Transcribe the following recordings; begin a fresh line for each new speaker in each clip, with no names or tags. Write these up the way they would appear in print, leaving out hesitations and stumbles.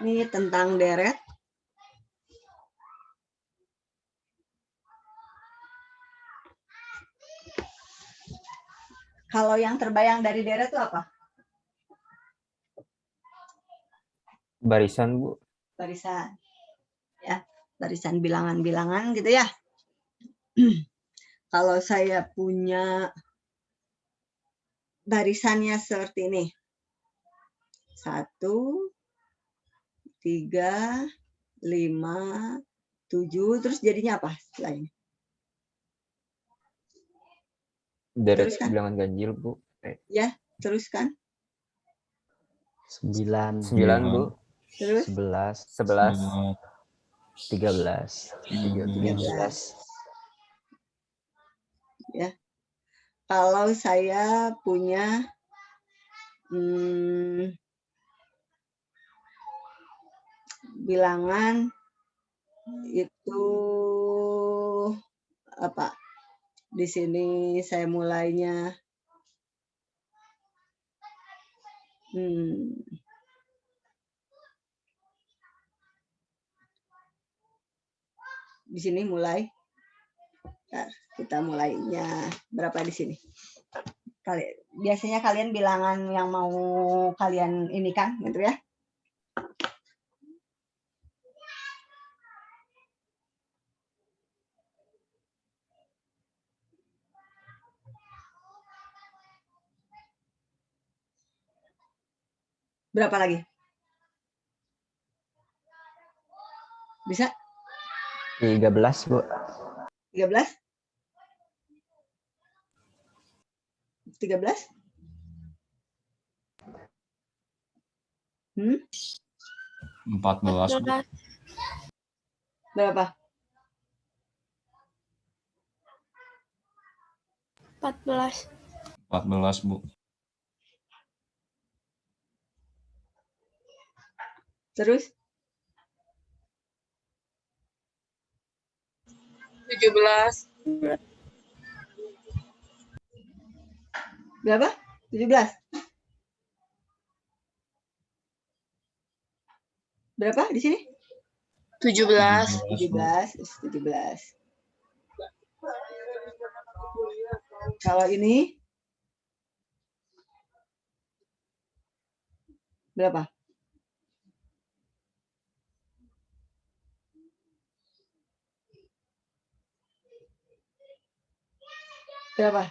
Ini tentang deret. Kalau yang terbayang dari deret itu apa?
Barisan, Bu.
Barisan. Ya, barisan bilangan-bilangan gitu ya. Kalau saya punya barisannya seperti ini. 1, 3, 5, 7, terus jadinya apa setelah ini?
Deret
Teruskan.
bilangan ganjil, Bu.
Ya, teruskan.
9,
9, Bu.
Terus
11,
11,
13,
13. Ya. Kalau saya punya bilangan itu apa? Di sini saya mulainya di sini mulai. Nah, kita mulainya berapa di sini? Biasanya kalian bilangan yang mau kalian ini kan, gitu ya? Berapa lagi? Bisa?
13, Bu.
13? 13?
14, Bu.
Berapa?
14.
14, Bu.
Terus?
17.
Berapa? 17? Berapa di sini?
17.
17. Kalau ini berapa? Berapa?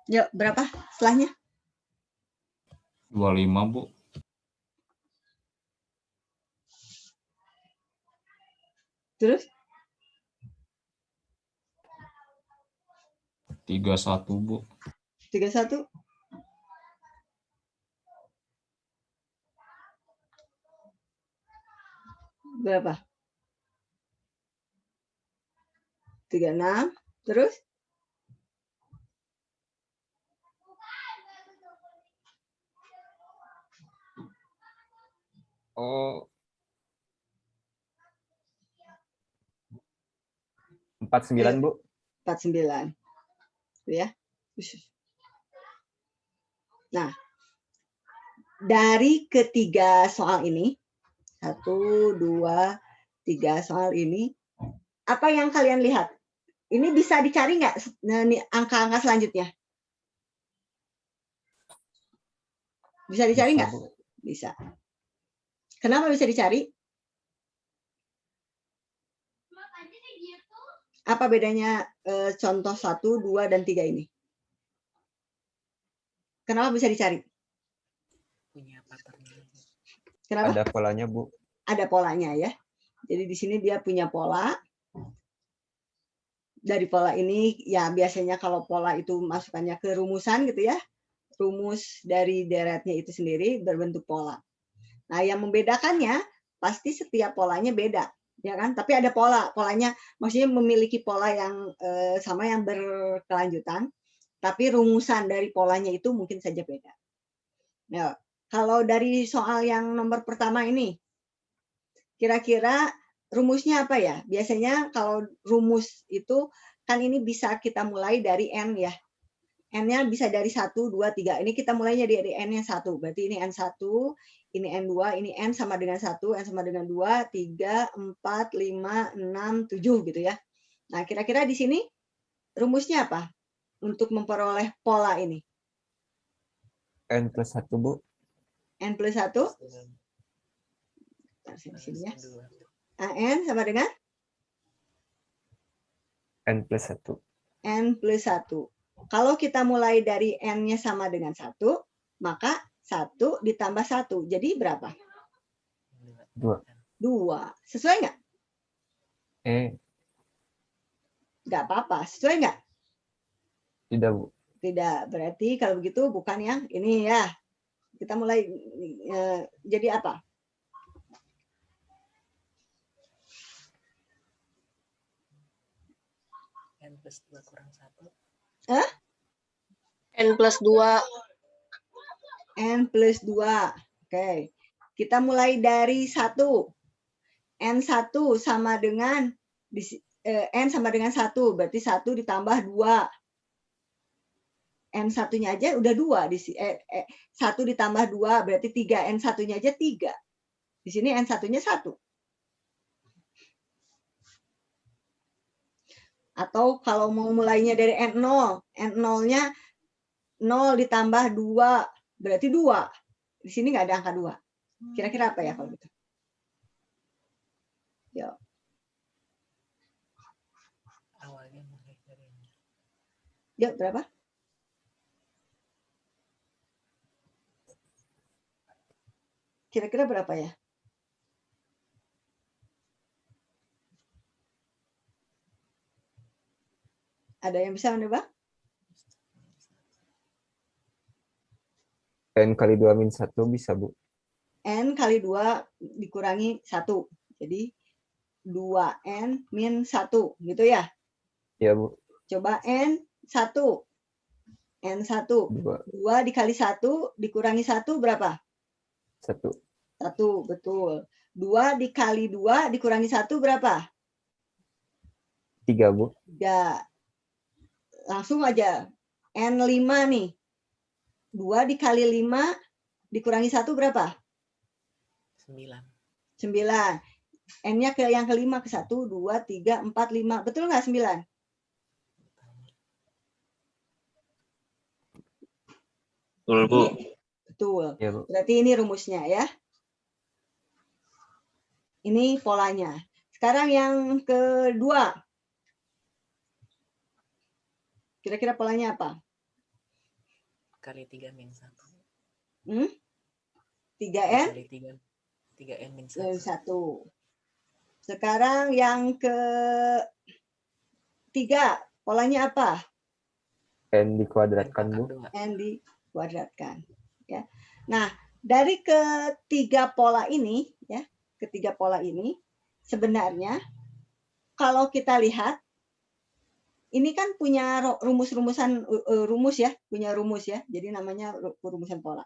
Yuk, berapa setelahnya?
25, Bu.
Terus?
31, Bu.
31? Berapa? 36. Terus?
Oh. 49, Bu.
49. Ya. Nah, dari ketiga soal ini, 1, 2, 3 soal ini, apa yang kalian lihat? Ini bisa dicari nggak angka-angka selanjutnya? Bisa dicari nggak? Bisa. Kenapa bisa dicari? Apa bedanya contoh 1, 2, dan 3 ini? Kenapa bisa dicari? Kenapa?
Ada polanya, Bu.
Ada polanya ya. Jadi di sini dia punya pola. Dari pola ini ya biasanya kalau pola itu masukannya ke rumusan gitu ya. Rumus dari deretnya itu sendiri berbentuk pola. Nah, yang membedakannya pasti setiap polanya beda, ya kan? Tapi ada polanya maksudnya memiliki pola yang sama yang berkelanjutan, tapi rumusan dari polanya itu mungkin saja beda. Nah, kalau dari soal yang nomor pertama ini, kira-kira rumusnya apa ya? Biasanya kalau rumus itu kan ini bisa kita mulai dari N ya. N-nya bisa dari 1, 2, 3. Ini kita mulainya dari N-nya 1. Berarti ini N1, ini N2, ini N sama dengan 1, N sama dengan 2, 3, 4, 5, 6, 7 gitu ya. Nah, kira-kira di sini rumusnya apa untuk memperoleh pola ini?
N plus 1, Bu.
N plus 1? Di sini ya. N sama dengan?
N plus 1.
N plus 1. Kalau kita mulai dari N-nya sama dengan 1, maka 1 ditambah 1. Jadi berapa?
2.
2. Sesuai nggak? Nggak apa-apa. Sesuai nggak?
Tidak, Bu.
Tidak. Berarti kalau begitu bukan yang ini ya. Kita mulai jadi apa?
N plus 2 kurang 1.
Hah?
N plus 2.
N plus 2. Oke. Kita mulai dari 1. N1 sama dengan N sama dengan 1. Berarti 1 ditambah 2. N1-nya aja udah 2. 1 ditambah 2 berarti 3. N1-nya aja 3. Di sini N1-nya 1. Atau kalau mau mulainya dari N0. N0-nya 0 ditambah 2. Berarti 2. Di sini nggak ada angka 2. Kira-kira apa ya kalau gitu? Yuk.
Awalnya mulai dari
Yuk, berapa? Kira-kira berapa ya? Ada yang bisa menebak?
N kali 2 min 1 bisa, Bu.
N kali 2 dikurangi 1. Jadi 2N min 1. Gitu ya?
Iya, Bu.
Coba N1. N1. 2 dikali 1 dikurangi 1 berapa?
1.
1, betul. 2 dikali 2 dikurangi 1 berapa?
3, Bu.
3. Langsung aja. N5 nih. 2 dikali 5 dikurangi 1 berapa?
9.
9. N-nya ke yang kelima ke 1, 2, 3, 4, 5. Betul nggak 9?
Betul, Bu.
Betul.
Iya, Bu.
Berarti ini rumusnya ya. Ini polanya. Sekarang yang kedua. Kira-kira polanya apa?
Kali 3 min 1.
3N?
Kali 3N min 1.
1. Sekarang yang ketiga. Polanya apa?
N dikuadratkan, Bu.
N dikuadratkan. Ya. Nah, dari ketiga pola ini, ya, ketiga pola ini, sebenarnya kalau kita lihat, ini kan punya rumus-rumusan rumus ya, punya rumus ya. Jadi namanya rumusan pola.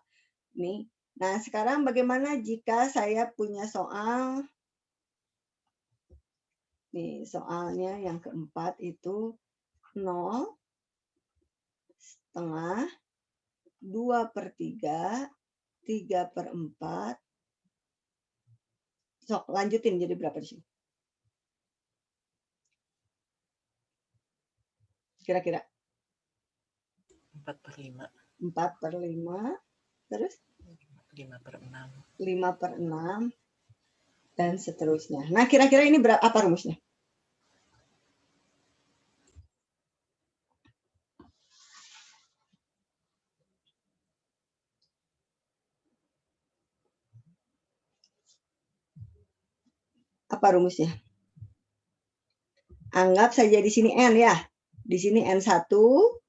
Nih. Nah, sekarang bagaimana jika saya punya soal? Nih, soalnya yang keempat itu 0 setengah 2/3, 3/4. Sok, lanjutin jadi berapa di sini? Kira-kira?
4/5.
4/5. Terus?
5/6.
5/6. Dan seterusnya. Nah, kira-kira ini apa rumusnya? Apa rumusnya? Anggap saja di sini N ya. Di sini N1, 2,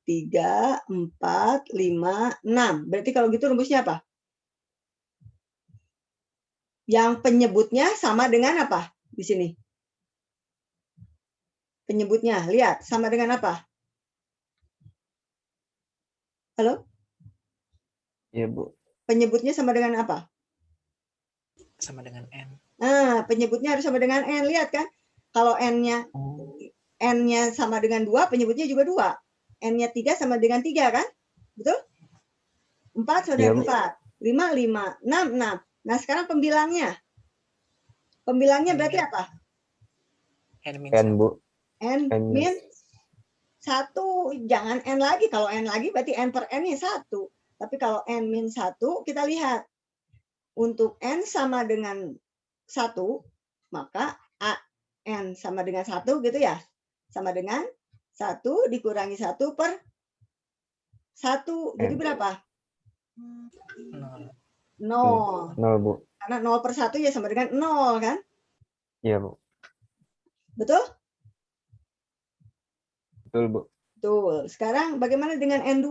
3, 4, 5, 6. Berarti kalau gitu rumusnya apa? Yang penyebutnya sama dengan apa di sini? Penyebutnya, lihat, sama dengan apa? Halo?
Iya, Bu.
Penyebutnya sama dengan apa?
Sama dengan N.
Nah, penyebutnya harus sama dengan N. Lihat kan? Kalau N-nya N-nya sama dengan 2, penyebutnya juga 2. N-nya 3 sama dengan 3 kan? Betul? 4 sama
Iya,
dengan
Bu.
4. 5, 5. 6, 6. Nah, sekarang pembilangnya. Pembilangnya berarti apa?
N min
N, Bu.
N
N
min 1. Jangan N lagi. Kalau N lagi berarti N per N-nya 1. Tapi kalau N min 1, kita lihat. Untuk N sama dengan 1, maka N sama dengan 1 gitu ya. Sama dengan 1 dikurangi 1 per 1. Jadi
N.
berapa?
0.
0.
0, Bu.
Karena 0 per 1 ya sama dengan 0 kan?
Iya, Bu.
Betul?
Betul, Bu.
Betul. Sekarang bagaimana dengan N2?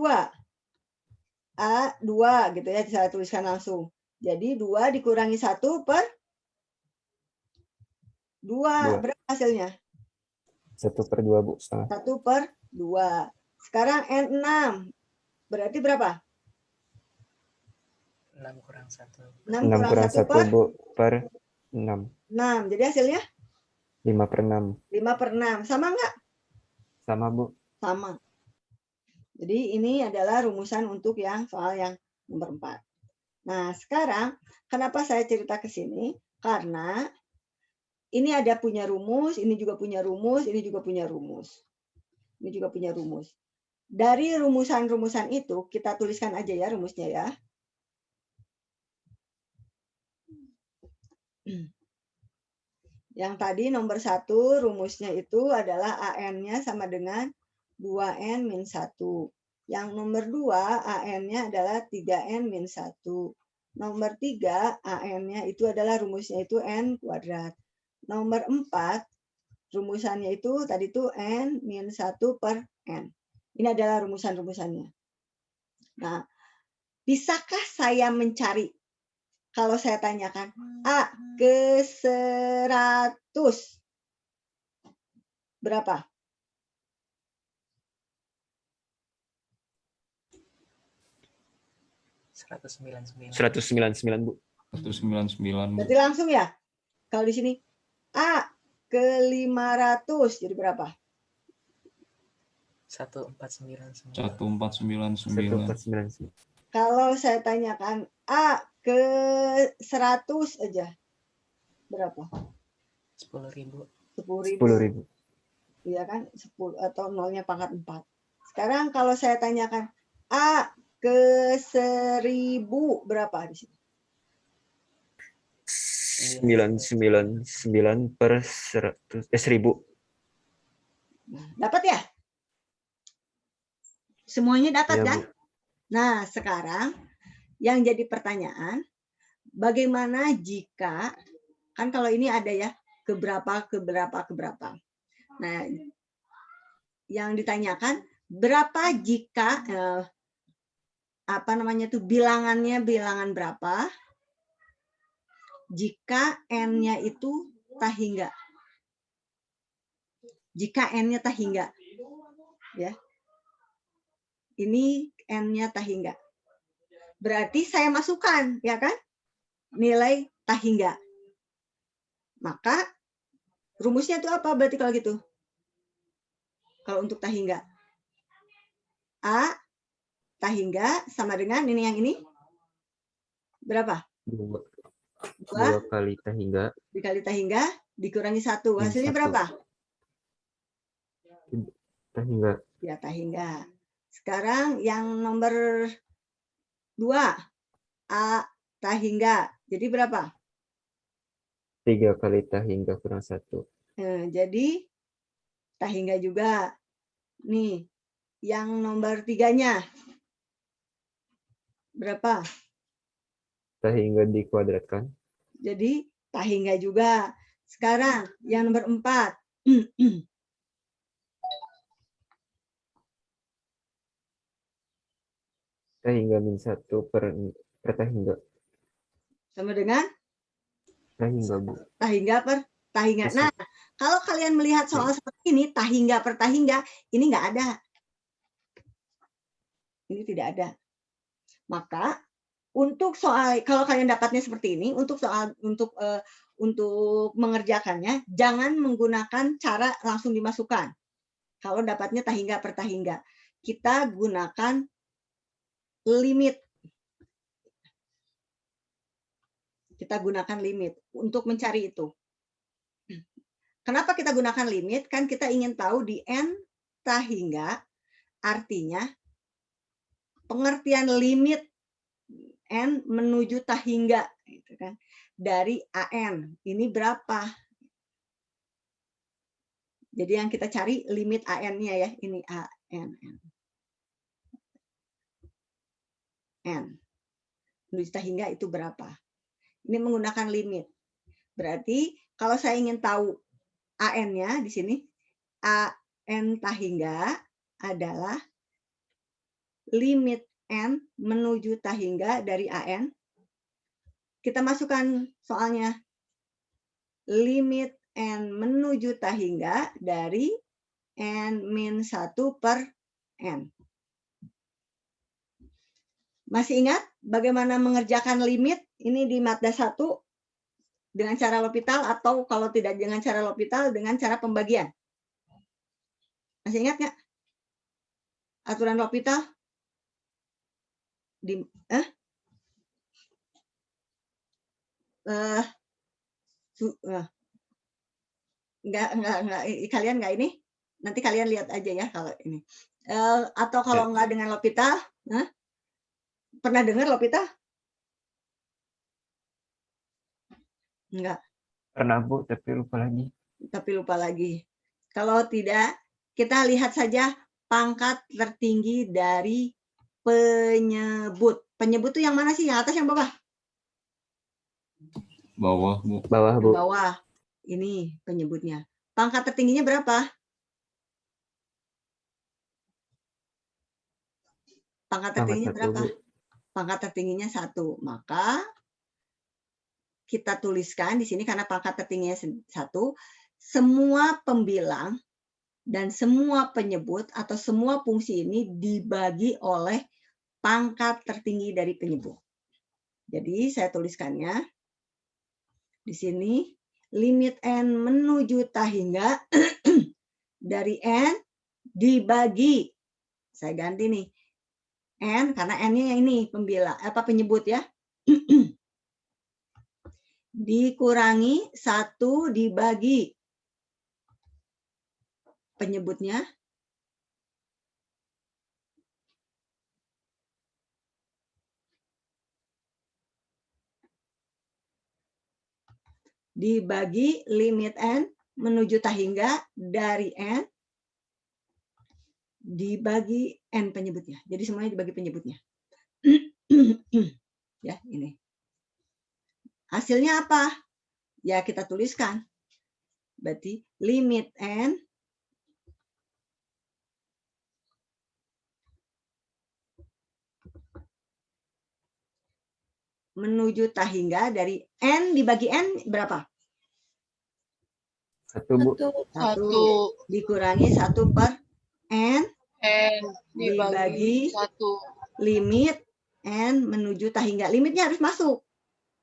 A2 gitu ya, saya tuliskan langsung. Jadi 2 dikurangi 1 per 2. Berapa hasilnya?
1 per 2, Bu. Setengah.
1 per 2. Sekarang N6. Berarti berapa?
6 kurang 1.
6
6 kurang 1,
per
Bu. Per 6.
6. Jadi hasilnya
5 per 6.
5 per 6. Sama nggak?
Sama, Bu.
Sama. Jadi ini adalah rumusan untuk soal yang nomor 4. Nah, sekarang kenapa saya cerita ke sini? Karena ini ada punya rumus, ini juga punya rumus, ini juga punya rumus. Ini juga punya rumus. Dari rumusan-rumusan itu, kita tuliskan aja ya rumusnya ya. Yang tadi nomor 1 rumusnya itu adalah AN-nya sama dengan 2N min 1. Yang nomor 2 AN-nya adalah 3N min 1. Nomor 3 AN-nya itu adalah rumusnya itu N kuadrat. Nomor 4 rumusannya itu tadi itu N min 1 per N. Ini adalah rumusan-rumusannya. Nah, bisakah saya mencari kalau saya tanyakan A ke 100 berapa?
$199.
199, Bu.
199, Bu.
Berarti langsung ya. Kalau di sini A ke 500 jadi berapa?
1499.
1499.
1499.
Kalau saya tanyakan A ke 100 aja berapa?
10.000.
10.000.
10.000.
Iya kan? 10 atau nolnya pangkat 4. Sekarang kalau saya tanyakan A ke 1000 berapa di sini?
999 per 1000.
Nah, dapat ya? Semuanya dapat
Iya,
kan?
Bu.
Nah, sekarang yang jadi pertanyaan, bagaimana jika, kan kalau ini ada ya, keberapa. Nah, yang ditanyakan, berapa jika, bilangannya bilangan berapa, jika N-nya itu tak hingga. Jika N-nya tak hingga. Ya. Ini N-nya tak hingga. Berarti saya masukkan, ya kan? Nilai tak hingga. Maka rumusnya itu apa berarti kalau gitu? Kalau untuk tak hingga. A tak hingga sama dengan ini yang ini. Berapa?
2
2
kali tak hingga
dikali tak hingga dikurangi 1. Hasilnya
1.
berapa?
Tak hingga.
Ya, tak hingga. Sekarang yang nomor 2. A tak hingga. Jadi berapa?
3 kali tak hingga kurang 1.
Jadi tak hingga juga. Nih, yang nomor 3-nya. Berapa?
Tak hingga dikuadratkan.
Jadi tak hingga juga. Sekarang yang nomor 4.
Tak hingga min 1 per tak hingga.
Sama dengan
Tak hingga, Bu.
tak hingga per tak hingga. Nah, kalau kalian melihat soal seperti ini, tak hingga per tak hingga, ini nggak ada. Ini tidak ada. Maka untuk soal, kalau kalian dapatnya seperti ini, untuk untuk mengerjakannya, jangan menggunakan cara langsung dimasukkan. Kalau dapatnya tahingga per tahingga, kita gunakan limit. Kita gunakan limit untuk mencari itu. Kenapa kita gunakan limit? Kan kita ingin tahu di N tahingga, artinya pengertian limit N menuju tahingga, gitu kan, dari AN. Ini berapa? Jadi yang kita cari limit AN-nya ya, ini AN. N. Menuju tahingga itu berapa? Ini menggunakan limit. Berarti kalau saya ingin tahu AN-nya di sini, AN tahingga adalah limit N menuju tahingga dari AN. Kita masukkan soalnya. Limit N menuju tahingga dari N-1 per N. Masih ingat bagaimana mengerjakan limit? Ini di Madda 1 dengan cara L'Hopital, atau kalau tidak dengan cara L'Hopital, dengan cara pembagian. Masih ingat nggak? Aturan L'Hopital? Enggak, kalian nggak ini? Nanti kalian lihat aja ya kalau ini. Atau kalau nggak dengan L'Hopital, pernah dengar L'Hopital? Enggak.
Pernah Bu, tapi lupa lagi.
Kalau tidak, kita lihat saja pangkat tertinggi dari penyebut. Penyebut itu yang mana sih? Yang atas, yang bawah?
Bawah, Bu.
Bawah Bu.
Bawah. Ini penyebutnya. Pangkat tertingginya berapa? Pangkat tertingginya berapa? Pangkat tertingginya 1. Maka kita tuliskan di sini karena pangkat tertingginya 1, semua pembilang dan semua penyebut atau semua fungsi ini dibagi oleh pangkat tertinggi dari penyebut. Jadi saya tuliskannya di sini, limit N menuju tahingga dari N dibagi, saya ganti nih, N karena N-nya ini penyebut ya, dikurangi 1 dibagi penyebutnya, dibagi limit N menuju tahingga dari N dibagi N penyebutnya. Jadi semuanya dibagi penyebutnya. Ya, ini. Hasilnya apa? Ya, kita tuliskan. Berarti limit N menuju tahingga dari N dibagi N berapa?
1 Bu.
1
dikurangi 1 per N
dibagi 1.
limit N menuju tahingga. Limitnya harus masuk.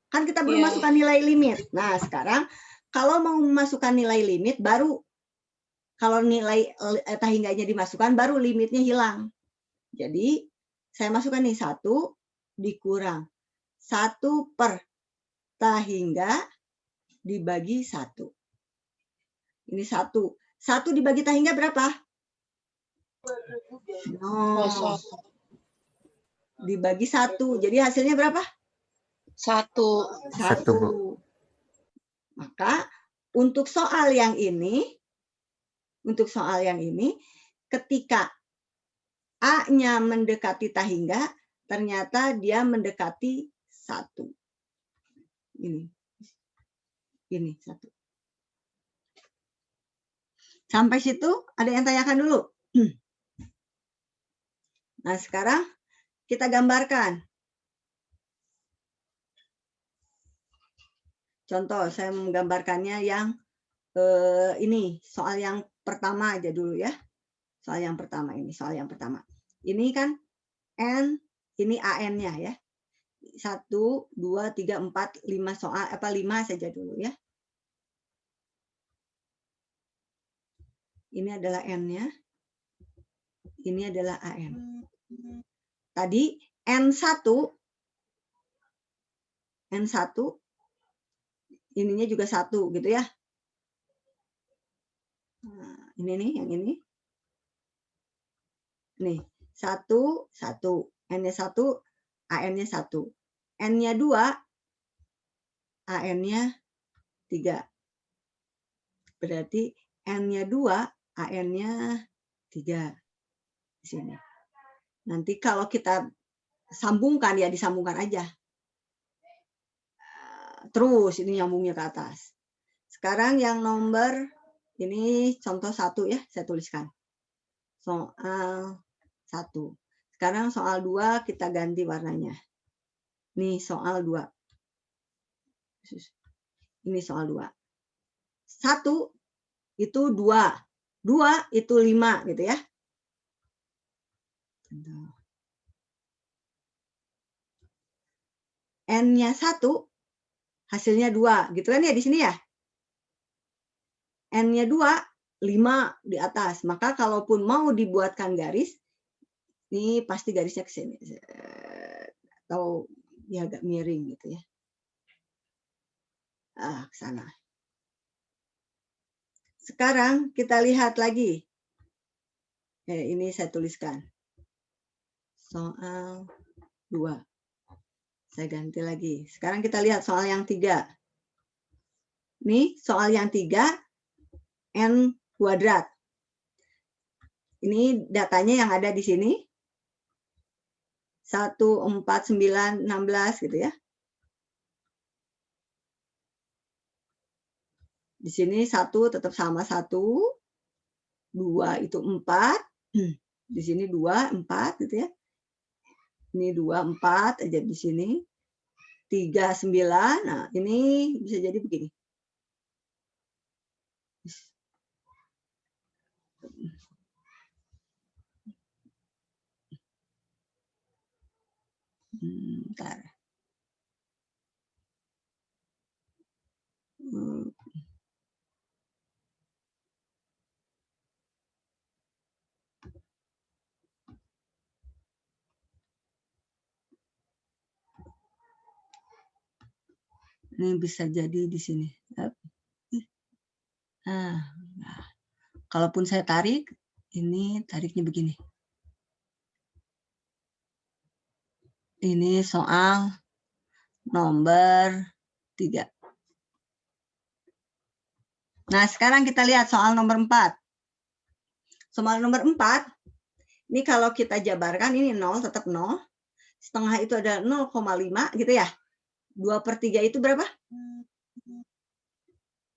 Kan kita belum
Iya.
masukkan nilai limit. Nah, sekarang kalau mau memasukkan nilai limit, baru kalau nilai tahingganya dimasukkan, baru limitnya hilang. Jadi, saya masukkan nih 1 dikurang 1 per tahingga dibagi 1. Ini 1. 1 dibagi tahingga berapa? 0. Dibagi 1. Jadi hasilnya berapa?
1.
1 Bu.
Maka untuk soal yang ini, ketika A-nya mendekati tahingga, ternyata dia mendekati 1. Ini 1. Sampai situ ada yang tanyakan dulu? Nah, sekarang kita gambarkan. Contoh, saya menggambarkannya yang ini, soal yang pertama aja dulu ya. Soal yang pertama ini, Ini kan N, ini AN-nya ya. 1, 2, 3, 4, 5 soal, 5 saja dulu ya. Ini adalah N-nya. Ini adalah AN. Tadi N1, ininya juga 1 gitu ya. Nah, ini nih, yang ini. Nih, 1, 1. N-nya 1, AN-nya 1. N-nya 2, AN-nya 3. Berarti N-nya 2, AN-nya 3. Di sini. Nanti kalau kita sambungkan, ya disambungkan aja. Terus ini nyambungnya ke atas. Sekarang yang nomor, ini contoh 1 ya, saya tuliskan. Soal 1. Sekarang soal 2 kita ganti warnanya. Nih soal 2. Ini soal 2. 1 itu 2. 2 itu 5 gitu ya. N-nya 1, hasilnya 2. Gitu kan ya di sini ya. N-nya 2, 5 di atas. Maka kalaupun mau dibuatkan garis, ini pasti garisnya ke sini. Atau ya agak miring gitu ya. Ke sana. Sekarang kita lihat lagi. Ini saya tuliskan. Soal 2. Saya ganti lagi. Sekarang kita lihat soal yang 3. Nih, soal yang 3, N kuadrat. Ini datanya yang ada di sini. 1, 4, 9, 16 gitu ya. Di sini 1 tetap sama 1. 2 itu 4. Di sini 2, 4 gitu ya. Ini 2, 4 aja di sini. 3, 9. Nah, ini bisa jadi begini. Bentar. Ini bisa jadi di sini. Nah, kalaupun saya tarik, ini tariknya begini. Ini soal nomor 3. Nah, sekarang kita lihat soal nomor 4. Soal nomor 4, ini kalau kita jabarkan, ini 0, tetap 0. Setengah itu ada 0,5 gitu ya. 2/3 itu berapa?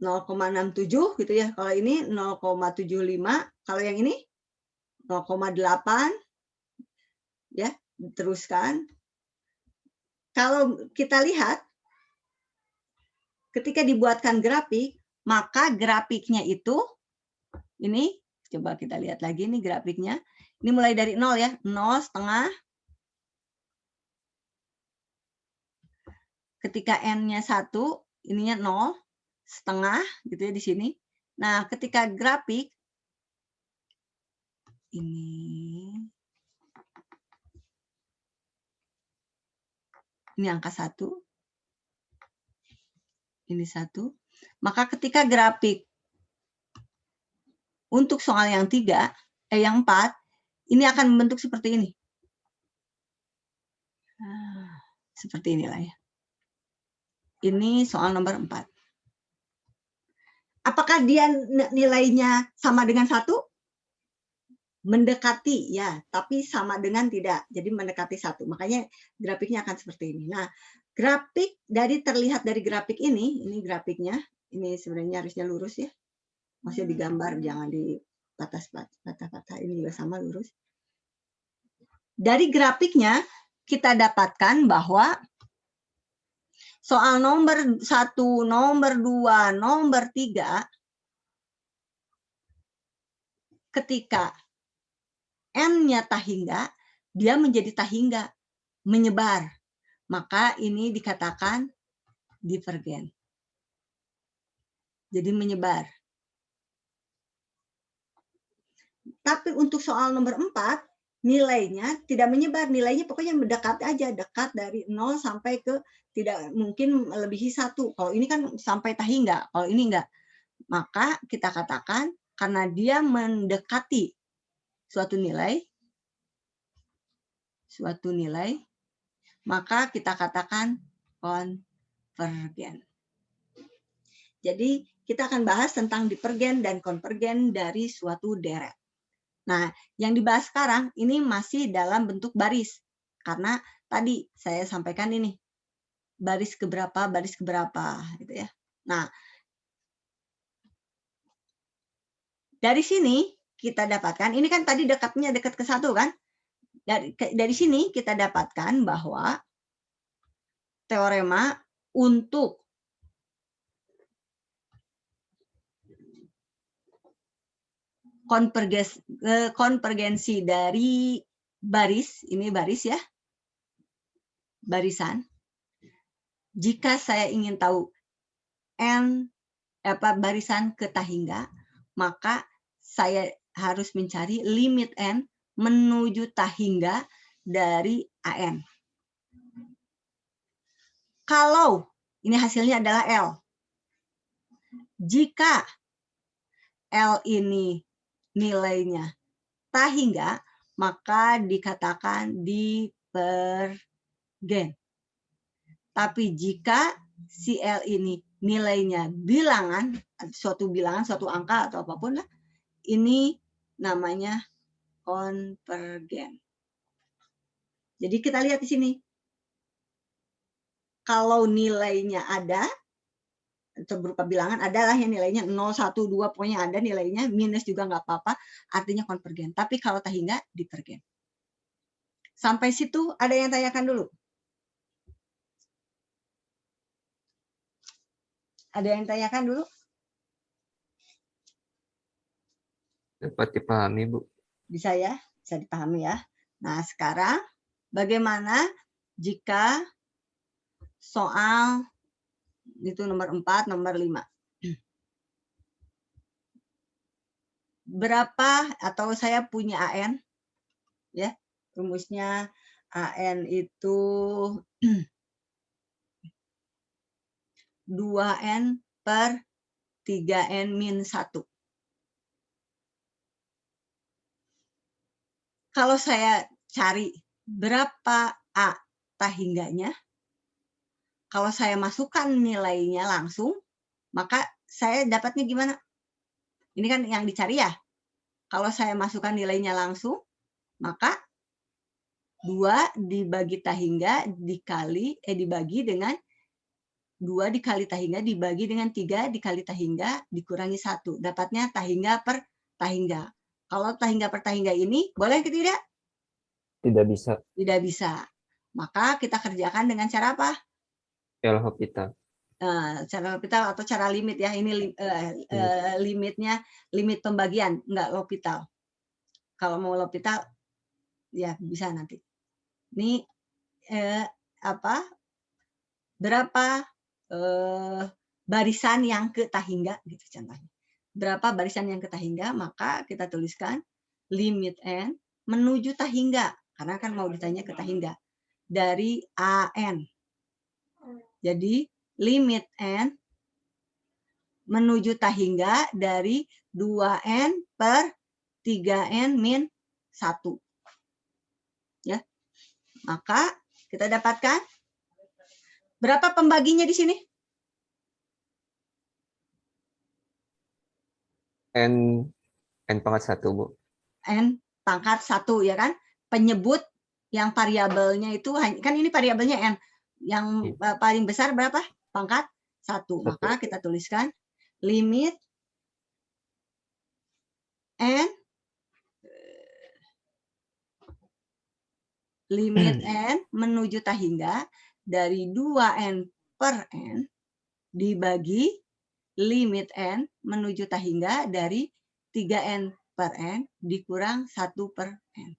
0,67 gitu ya. Kalau ini 0,75. Kalau yang ini 0,8. Ya, teruskan. Kalau kita lihat, ketika dibuatkan grafik, maka grafiknya itu, ini coba kita lihat lagi nih grafiknya. Ini mulai dari 0 ya, 0, setengah. Ketika N-nya 1, ininya 0, setengah gitu ya di sini. Nah, ketika grafik, ini angka 1. Ini 1. Maka ketika grafik untuk soal yang 3, yang 4, ini akan membentuk seperti ini. Seperti inilah ya. Ini soal nomor 4. Apakah dia nilainya sama dengan 1? Mendekati, ya. Tapi sama dengan tidak. Jadi mendekati 1. Makanya grafiknya akan seperti ini. Nah, grafik terlihat dari grafik ini grafiknya. Ini sebenarnya harusnya lurus ya. Maksudnya digambar, jangan di patah-patah. Ini juga sama lurus. Dari grafiknya, kita dapatkan bahwa soal nomor 1, nomor 2, nomor 3, ketika N-nya tahingga, dia menjadi tahingga, menyebar. Maka ini dikatakan divergen. Jadi menyebar. Tapi untuk soal nomor 4, nilainya tidak menyebar, nilainya pokoknya mendekat aja, dekat dari 0 sampai ke tidak mungkin melebihi 1. Kalau ini kan sampai tahingga, kalau ini enggak. Maka kita katakan karena dia mendekati suatu nilai, maka kita katakan konvergen. Jadi kita akan bahas tentang divergen dan konvergen dari suatu deret. Nah, yang dibahas sekarang ini masih dalam bentuk baris. Karena tadi saya sampaikan ini, baris keberapa gitu ya. Nah, dari sini kita dapatkan, ini kan tadi dekatnya dekat ke 1 kan? Dari sini kita dapatkan bahwa teorema untuk konvergensi dari baris, ini baris ya, barisan. Jika saya ingin tahu barisan ke tahingga, maka saya harus mencari limit n menuju tahingga dari AN. Kalau ini hasilnya adalah L. Jika L ini nilainya tahingga, maka dikatakan divergen. Tapi jika si L ini nilainya bilangan, suatu bilangan, suatu angka atau apapun lah, ini namanya konvergen. Jadi kita lihat di sini. Kalau nilainya ada, atau berupa bilangan adalah yang nilainya 0, 1, 2, pokoknya ada nilainya, minus juga nggak apa-apa, artinya konvergen. Tapi kalau tahingga, divergen. Sampai situ ada yang tanyakan dulu? Ada yang tanyakan dulu?
Dapat dipahami, Bu.
Bisa ya? Bisa dipahami ya. Nah, sekarang bagaimana jika soal itu nomor 4, nomor 5. Berapa atau saya punya AN ya. Rumusnya AN itu 2N per 3N min 1. Kalau saya cari berapa A tahingganya, kalau saya masukkan nilainya langsung, maka saya dapatnya gimana? Ini kan yang dicari ya. Kalau saya masukkan nilainya langsung, maka 2 dibagi tahingga dibagi dengan 2 dikali tahingga dibagi dengan 3 dikali tahingga dikurangi 1. Dapatnya tahingga per tahingga. Kalau tahingga per tahingga ini boleh atau tidak?
Tidak bisa.
Tidak bisa. Maka kita kerjakan dengan cara apa?
L'Hopital.
Cara L'Hopital atau cara limit ya. Ini limitnya, limit pembagian, enggak L'Hopital. Kalau mau L'Hopital ya bisa nanti. Ini berapa barisan yang ke tahingga gitu contohnya. Berapa barisan yang ke tahingga, maka kita tuliskan limit n menuju tahingga karena kan mau ditanya ke tahingga dari AN. Jadi limit n menuju tahingga dari 2N per 3N min 1. Ya. Maka kita dapatkan berapa pembaginya di sini?
N pangkat 1, Bu.
N pangkat 1 ya kan? Penyebut yang variabelnya itu kan ini variabelnya N. Yang paling besar berapa? Pangkat 1. Maka kita tuliskan limit N menuju tahingga dari 2N per N dibagi limit N menuju tahingga dari 3N per N dikurang 1 per N.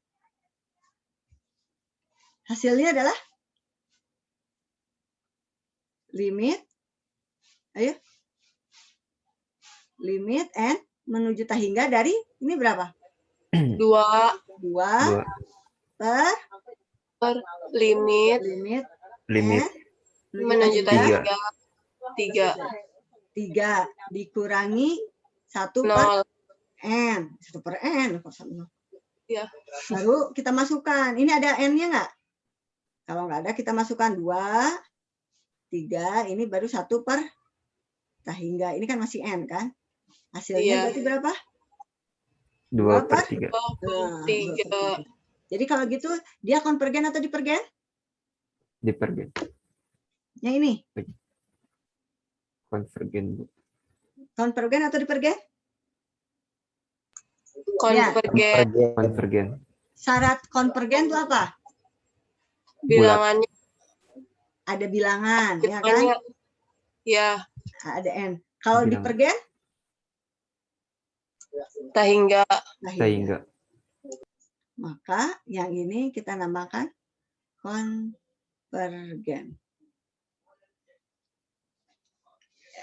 Hasilnya adalah limit N menuju tahingga dari ini berapa?
2
2
per
per limit
limit
menuju
tiga.
tangga 3
3 dikurangi 1 per
0.
n. 1 per n.
Ya.
Baru kita masukkan. Ini ada n-nya nggak? Kalau nggak ada, kita masukkan 2, 3. Ini baru 1 per hingga. Ini kan masih n kan? Hasilnya
Iya.
berarti berapa?
2 per 3.
23.
Jadi kalau gitu, dia konvergen atau divergen?
Divergen.
Yang ini?
Konvergen, Bu.
Konvergen atau divergen?
Konvergen.
Konvergen.
Syarat konvergen itu apa?
Bilangannya.
Ada bilangan, ya kan?
Ya.
Ada n. Kalau
Bilangan.
divergen?
Tahingga.
Sehingga
Maka yang ini kita namakan konvergen.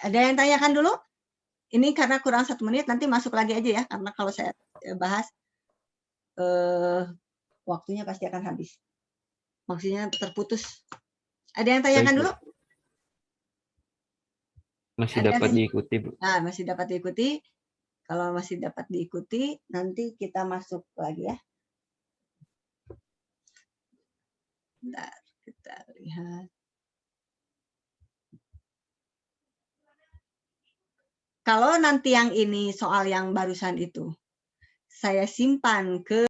Ada yang tanyakan dulu? Ini karena kurang 1 menit, nanti masuk lagi aja ya. Karena kalau saya bahas, waktunya pasti akan habis. Maksudnya terputus. Ada yang tanyakan
Baik, Bu.
dulu?
Masih
Ada
dapat
yang-
diikuti, Bu.
Nah, masih dapat diikuti. Kalau masih dapat diikuti, nanti kita masuk lagi ya. Bentar, kita lihat. Kalau nanti yang ini soal yang barusan itu, saya simpan ke